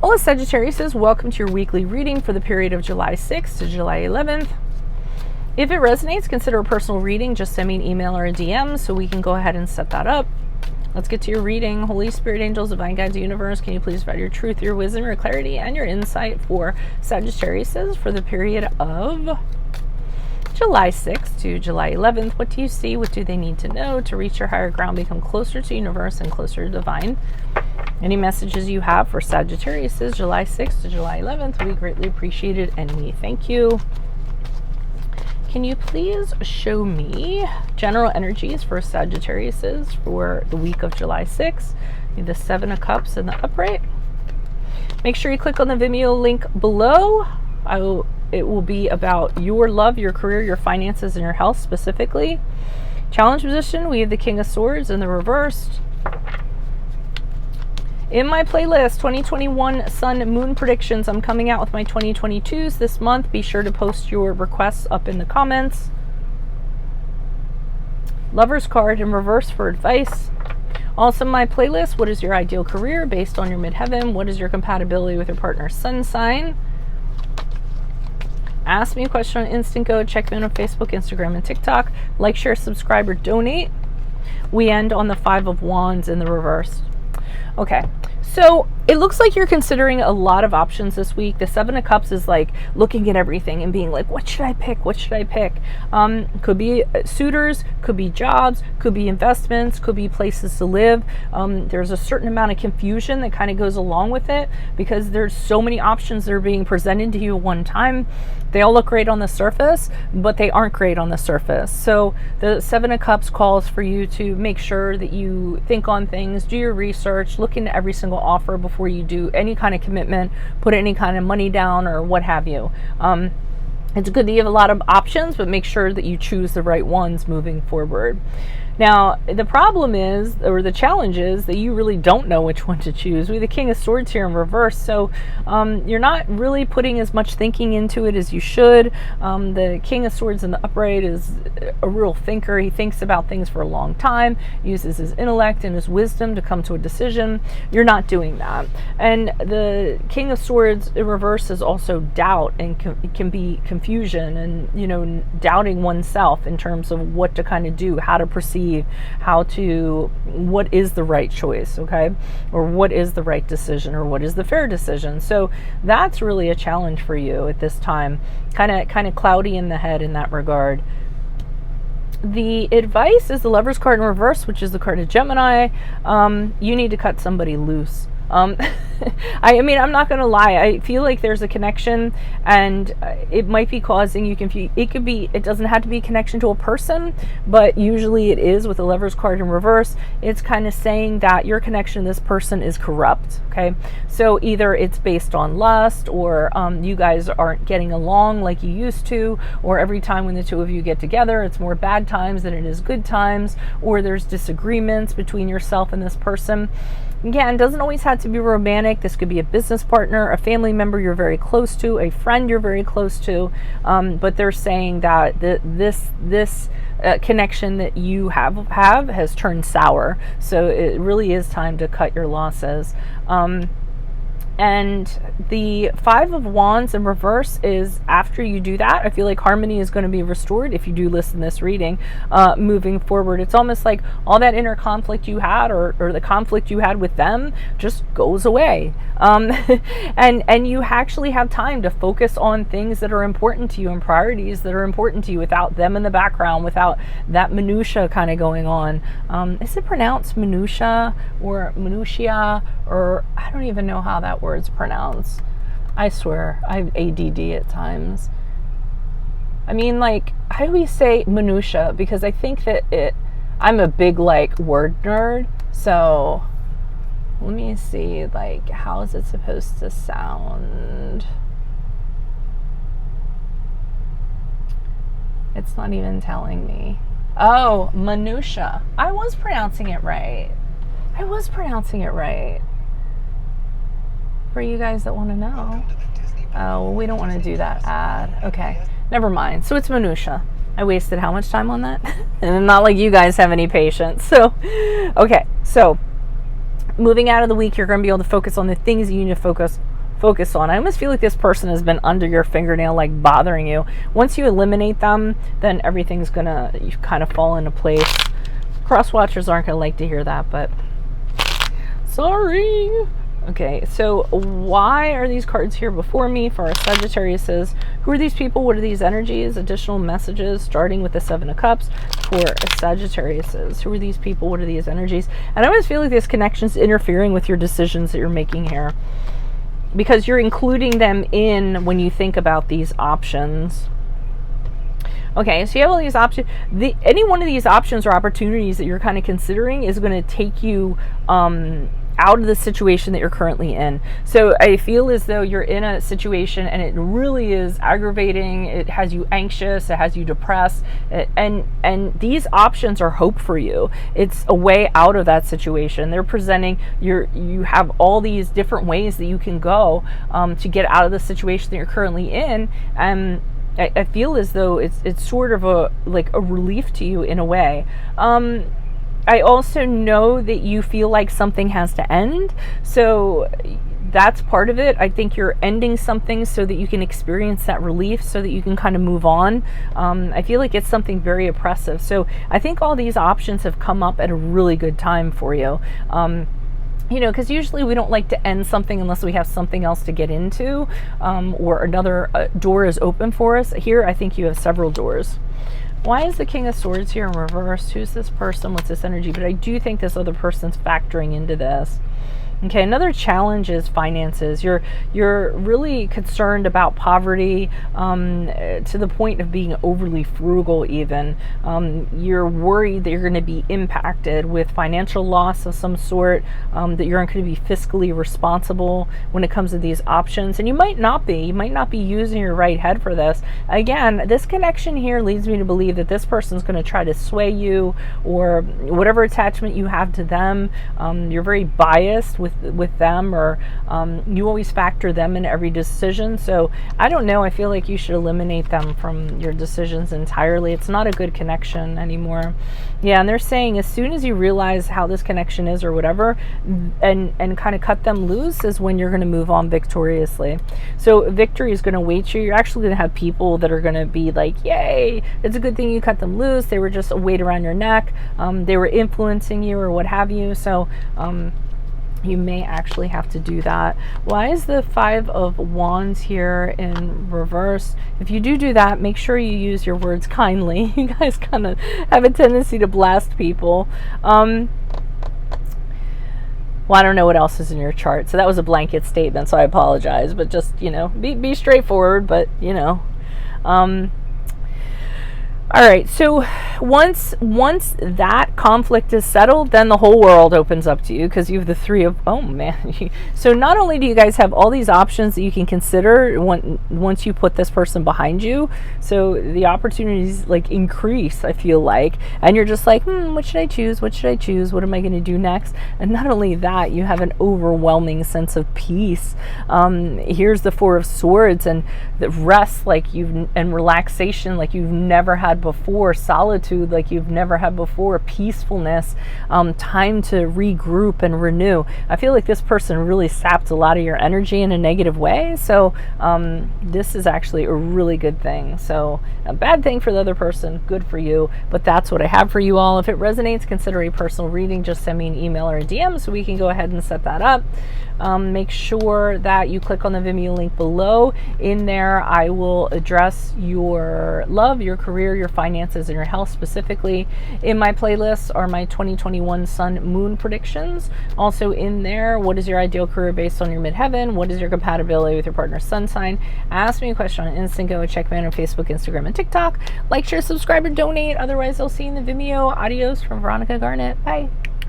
Hola Sagittarius, welcome to your weekly reading for the period of July 6th to July 11th. If it resonates, consider a personal reading. Just send me an email or a DM so we can go ahead and set that up. Let's get to your reading. Holy Spirit, angels, divine guides, universe, can you please provide your truth, your wisdom, your clarity, and your insight for Sagittarius for the period of July 6th to July 11th. What do you see? What do they need to know to reach your higher ground, become closer to universe and closer to divine? Any messages you have for Sagittarius July 6th to July 11th will be greatly appreciated, and we thank you. Can you please show me general energies for Sagittarius for the week of July 6th? The Seven of Cups and the upright. Make sure you click on the Vimeo link below. It will be about your love, your career, your finances, and your health specifically. Challenge position, we have the King of Swords in the reversed. In my playlist, 2021 Sun Moon Predictions, I'm coming out with my 2022s this month. Be sure to post your requests up in the comments. Lover's card in reverse for advice. Also my playlist, what is your ideal career based on your midheaven? What is your compatibility with your partner's sun sign? Ask me a question on Instant Go. Check me out on Facebook, Instagram, and TikTok. Like, share, subscribe, or donate. We end on the Five of Wands in the reverse. Okay, so it looks like you're considering a lot of options this week. The Seven of Cups is like looking at everything and being like, what should I pick? What should I pick? Could be suitors, could be jobs, could be investments, could be places to live. There's a certain amount of confusion that kind of goes along with it because there's so many options that are being presented to you at one time. They all look great on the surface, but they aren't great on the surface. So the Seven of Cups calls for you to make sure that you think on things, do your research, look into every single offer before you do any kind of commitment, put any kind of money down or what have you. It's good that you have a lot of options, but make sure that you choose the right ones moving forward. Now, the problem is, or the challenge is, that you really don't know which one to choose. We have the King of Swords here in reverse, so you're not really putting as much thinking into it as you should. The King of Swords in the upright is a real thinker. He thinks about things for a long time, uses his intellect and his wisdom to come to a decision. You're not doing that. And the King of Swords in reverse is also doubt, and it can be confusion and, doubting oneself in terms of what to kind of do, how to proceed, what is the right choice, okay? Or what is the right decision, or what is the fair decision? So that's really a challenge for you at this time. Kind of cloudy in the head in that regard. The advice is the Lover's card in reverse, which is the card of Gemini. You need to cut somebody loose. I mean, I'm not going to lie. I feel like there's a connection, and it might be causing you confusion. It doesn't have to be a connection to a person, but usually it is with the Lover's card in reverse. It's kind of saying that your connection to this person is corrupt. Okay. So either it's based on lust, or you guys aren't getting along like you used to, or every time when the two of you get together, it's more bad times than it is good times, or there's disagreements between yourself and this person. Again, it doesn't always have to be romantic. This could be a business partner, a family member you're very close to, a friend you're very close to. But they're saying that this connection that you have has turned sour. So it really is time to cut your losses. And the Five of Wands in reverse is, after you do that, I feel like harmony is going to be restored if you do listen to this reading moving forward. It's almost like all that inner conflict you had, or the conflict you had with them, just goes away. And you actually have time to focus on things that are important to you and priorities that are important to you without them in the background, without that minutia kind of going on. Is it pronounced minutia or minutia, or I don't even know how that word's pronounced. I swear, I have ADD at times. I mean, like, how do we say minutia? Because I think that I'm a big, word nerd. So let me see, how is it supposed to sound? It's not even telling me. Oh, minutia. I was pronouncing it right. For you guys that want to know. Oh, well, we don't want to do that ad. Okay, never mind. So it's minutia. I wasted how much time on that? And not like you guys have any patience. So, okay. So, moving out of the week, you're going to be able to focus on the things you need to focus focus on. I almost feel like this person has been under your fingernail, like bothering you. Once you eliminate them, then everything's gonna kind of fall into place. Cross watchers aren't gonna like to hear that, but sorry. Okay, so why are these cards here before me for our Sagittariuses? Who are these people? What are these energies? Additional messages, starting with the Seven of Cups for Sagittariuses. Who are these people? What are these energies? And I always feel like this connection's interfering with your decisions that you're making here, because you're including them in when you think about these options. Okay, so you have all these options. Any one of these options or opportunities that you're kind of considering is going to take you out of the situation that you're currently in. So I feel as though you're in a situation and it really is aggravating. It has you anxious. It has you depressed. And these options are hope for you. It's a way out of that situation. They're presenting you have all these different ways that you can go to get out of the situation that you're currently in. And I feel as though it's sort of a relief to you in a way. I also know that you feel like something has to end, so that's part of it. I think you're ending something so that you can experience that relief, so that you can kind of move on. I feel like it's something very oppressive. So I think all these options have come up at a really good time for you. You know, because usually we don't like to end something unless we have something else to get into, or another door is open for us. Here, I think you have several doors. Why is the King of Swords here in reverse? Who's this person? What's this energy? But I do think this other person's factoring into this. Okay, another challenge is finances. You're really concerned about poverty, to the point of being overly frugal even. You're worried that you're going to be impacted with financial loss of some sort, that you're not going to be fiscally responsible when it comes to these options. And you might not be. You might not be using your right head for this. Again, this connection here leads me to believe that this person's going to try to sway you, or whatever attachment you have to them. You're very biased with them, or you always factor them in every decision. So I don't know, I feel like you should eliminate them from your decisions entirely. It's not a good connection anymore. Yeah, and they're saying as soon as you realize how this connection is or whatever, and kind of cut them loose, is when you're going to move on victoriously. So victory is going to wait you. You're actually going to have people that are going to be like, yay, it's a good thing you cut them loose. They were just a weight around your neck. They were influencing you or what have you. So you may actually have to do that. Why is the Five of Wands here in reverse? If you do that, make sure you use your words kindly. You guys kind of have a tendency to blast people. Well, I don't know what else is in your chart. So that was a blanket statement, so I apologize. But just, you know, be straightforward, but, you know. All right, so once that conflict is settled, then the whole world opens up to you, because you have the Three of, oh man. So not only do you guys have all these options that you can consider once you put this person behind you, so the opportunities like increase, I feel like, and you're just like, what should I choose? What should I choose? What am I going to do next? And not only that, you have an overwhelming sense of peace. Here's the Four of Swords, and the rest and relaxation like you've never had before, solitude like you've never had before, peacefulness, time to regroup and renew. I feel like this person really sapped a lot of your energy in a negative way, so this is actually a really good thing. So a bad thing for the other person, good for you, but that's what I have for you all. If it resonates, consider a personal reading. Just send me an email or a DM so we can go ahead and set that up. Make sure that you click on the Vimeo link below. In there, I will address your love, your career, your finances, and your health specifically. In my playlists are my 2021 Sun Moon predictions. Also in there, what is your ideal career based on your midheaven? What is your compatibility with your partner's sun sign? Ask me a question on Instant Go. Check me out on Facebook, Instagram, and TikTok. Like, share, subscribe, or donate. Otherwise, I'll see you in the Vimeo. Adios from Veronica Garnett. Bye.